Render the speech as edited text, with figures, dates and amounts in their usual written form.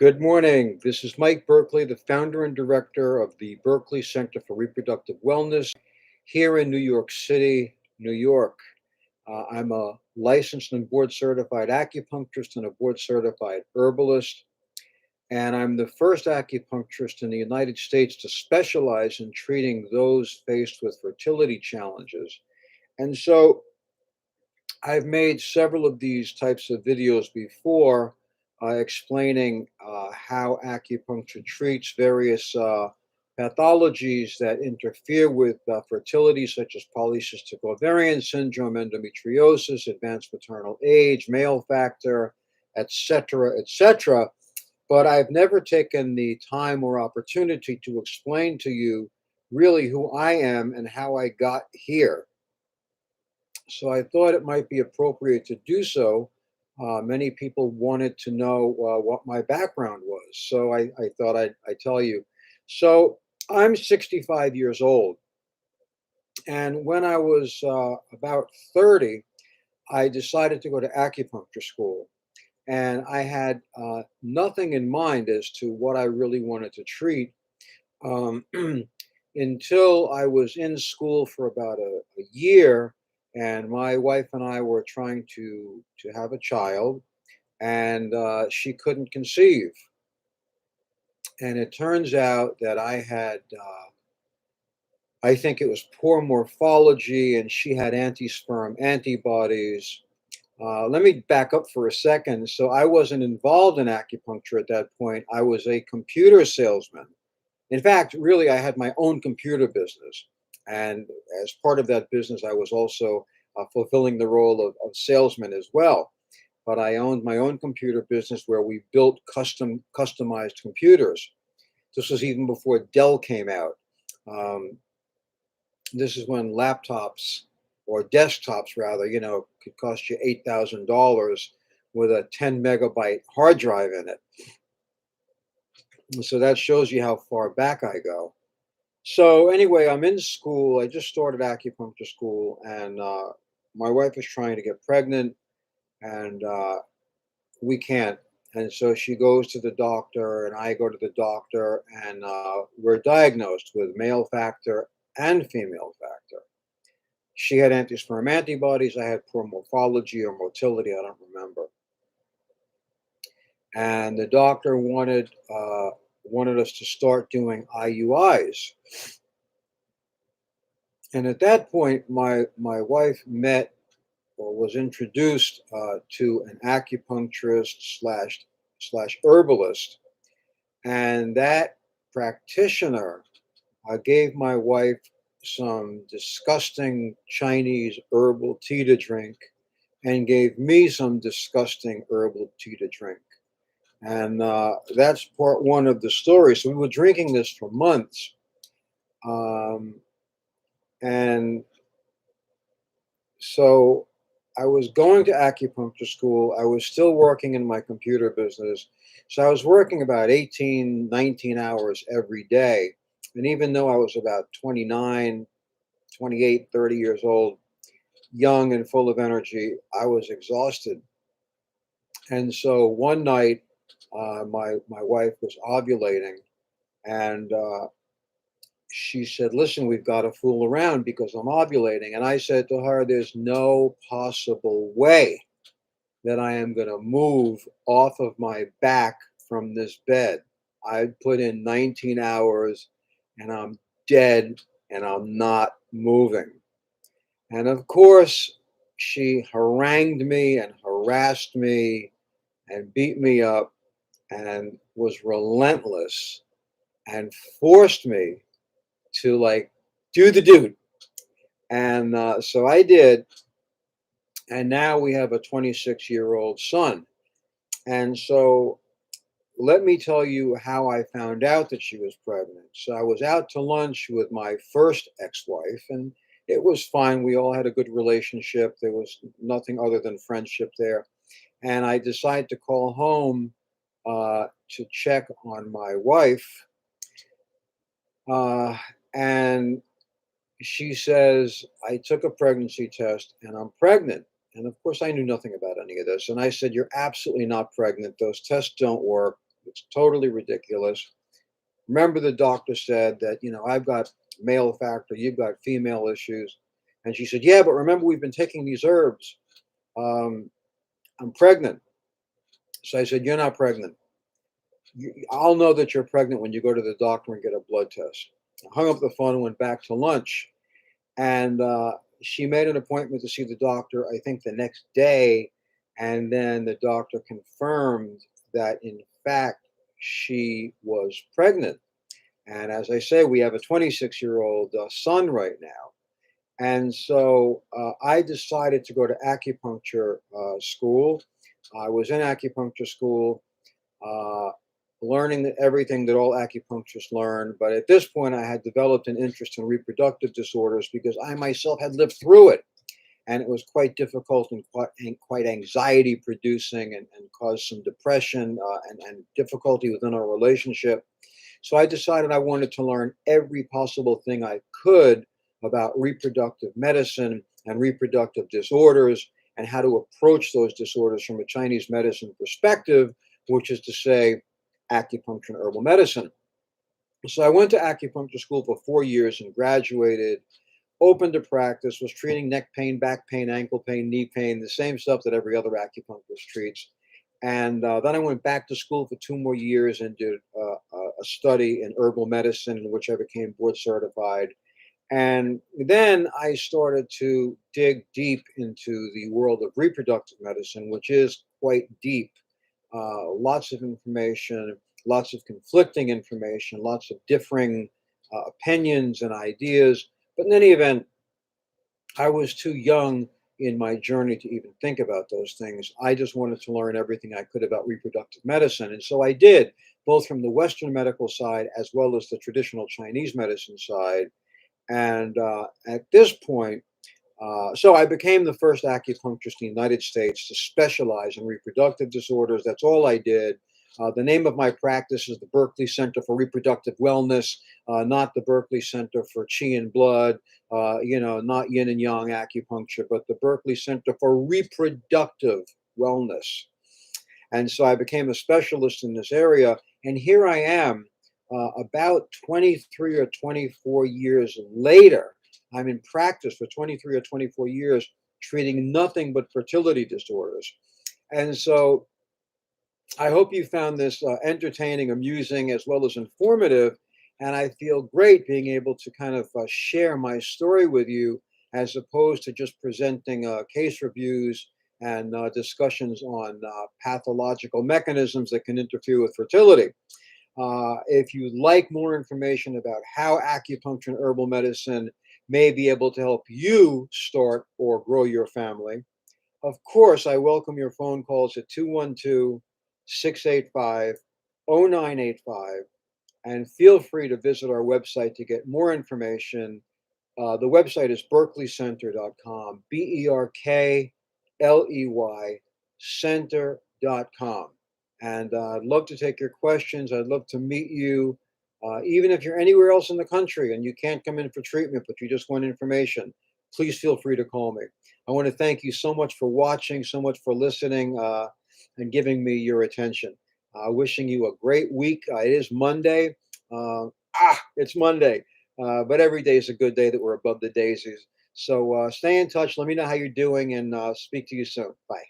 Good morning. This is Mike Berkley, the founder and director of the Berkeley Center for Reproductive Wellness here in New York City, New York. I'm a licensed and board certified acupuncturist and a board certified herbalist. And I'm the first acupuncturist in the United States to specialize in treating those faced with fertility challenges. And so I've made several of these types of videos before explaining how acupuncture treats various pathologies that interfere with fertility, such as polycystic ovarian syndrome, endometriosis, advanced maternal age, male factor, etc., etc. But I've never taken the time or opportunity to explain to you really who I am and how I got here. So I thought it might be appropriate to do so. Many people wanted to know what my background was, so I thought I'd tell you. So I'm 65 years old, and when I was about 30, I decided to go to acupuncture school, and I had nothing in mind as to what I really wanted to treat um, until I was in school for about a year, and my wife and I were trying to have a child, and she couldn't conceive. And it turns out that I think it was poor morphology, and she had anti-sperm antibodies. Let me back up for a second. So I wasn't involved in acupuncture at that point. I was a computer salesman. In fact, really, I had my own computer business. And as part of that business, I was also fulfilling the role of salesman as well. But I owned my own computer business where we built customized computers. This was even before Dell came out. Um, this is when laptops or desktops, rather, could cost you $8,000 with a 10 megabyte hard drive in it. So that shows you how far back I go. So anyway, I'm in school. I just started acupuncture school, and my wife is trying to get pregnant, and we can't. And so she goes to the doctor, and I go to the doctor, and we're diagnosed with male factor and female factor. She had anti-sperm antibodies. I had poor morphology or motility. I don't remember. And the doctor wanted us to start doing IUIs. And at that point, my wife met or was introduced to an acupuncturist slash herbalist, and that practitioner gave my wife some disgusting Chinese herbal tea to drink, and gave me some disgusting herbal tea to drink. And that's part one of the story. So we were drinking this for months. Um, and so I was going to acupuncture school. I was still working in my computer business. So I was working about 18, 19 hours every day. And even though I was about 29, 28, 30 years old, young and full of energy, I was exhausted. And so one night, my wife was ovulating, and she said, "Listen, we've got to fool around because I'm ovulating." And I said to her, "There's no possible way that I am going to move off of my back from this bed. I put in 19 hours, and I'm dead, and I'm not moving." And of course, she harangued me and harassed me and beat me up and was relentless and forced me to like do the dude. And so I did. And now we have a 26-year-old son. And so let me tell you how I found out that she was pregnant. So I was out to lunch with my first ex-wife, and it was fine. We all had a good relationship. There was nothing other than friendship there. And I decided to call home to check on my wife. Uh, and she says, "I took a pregnancy test and I'm pregnant." And of course, I knew nothing about any of this. And I said, "You're absolutely not pregnant. Those tests don't work. It's totally ridiculous. Remember, the doctor said that, I've got male factor, you've got female issues. And she said, yeah, but remember, we've been taking these herbs. Um, I'm pregnant. So I said, you're not pregnant. I'll know that you're pregnant when you go to the doctor and get a blood test. I hung up the phone and went back to lunch. And she made an appointment to see the doctor, I think, the next day. And then the doctor confirmed that, in fact, she was pregnant. And as I say, we have a 26-year-old son right now. And so I decided to go to acupuncture school. I was in acupuncture school, uh, learning everything that all acupuncturists learn. But at this point, I had developed an interest in reproductive disorders because I myself had lived through it. And it was quite difficult and quite anxiety producing, and caused some depression and difficulty within our relationship. So I decided I wanted to learn every possible thing I could about reproductive medicine and reproductive disorders, and how to approach those disorders from a Chinese medicine perspective, which is to say, acupuncture and herbal medicine. So I went to acupuncture school for 4 years and graduated, opened a practice, was treating neck pain, back pain, ankle pain, knee pain, the same stuff that every other acupuncturist treats. And then I went back to school for 2 more years and did a study in herbal medicine, in which I became board certified. And then I started to dig deep into the world of reproductive medicine, which is quite deep. Lots of information, lots of conflicting information, lots of differing opinions and ideas. But in any event, I was too young in my journey to even think about those things. I just wanted to learn everything I could about reproductive medicine. And so I did, both from the Western medical side as well as the traditional Chinese medicine side. And at this point, so I became the first acupuncturist in the United States to specialize in reproductive disorders. That's all I did. The name of my practice is the Berkley Center for Reproductive Wellness, not the Berkley Center for Qi and Blood, not yin and yang acupuncture, but the Berkley Center for Reproductive Wellness. And so I became a specialist in this area. And here I am, about 23 or 24 years later. I'm in practice for 23 or 24 years, treating nothing but fertility disorders. And so I hope you found this entertaining, amusing, as well as informative. And I feel great being able to kind of share my story with you, as opposed to just presenting case reviews and discussions on pathological mechanisms that can interfere with fertility. If you'd like more information about how acupuncture and herbal medicine may be able to help you start or grow your family, of course, I welcome your phone calls at 212-685-0985. And feel free to visit our website to get more information. The website is berkleycenter.com, Berkley center.com. And I'd love to take your questions. I'd love to meet you, even if you're anywhere else in the country and you can't come in for treatment, but you just want information. Please feel free to call me. I want to thank you so much for watching, so much for listening, and giving me your attention. Wishing you a great week. It is Monday. It's Monday. But every day is a good day that we're above the daisies. So stay in touch. Let me know how you're doing, and speak to you soon. Bye.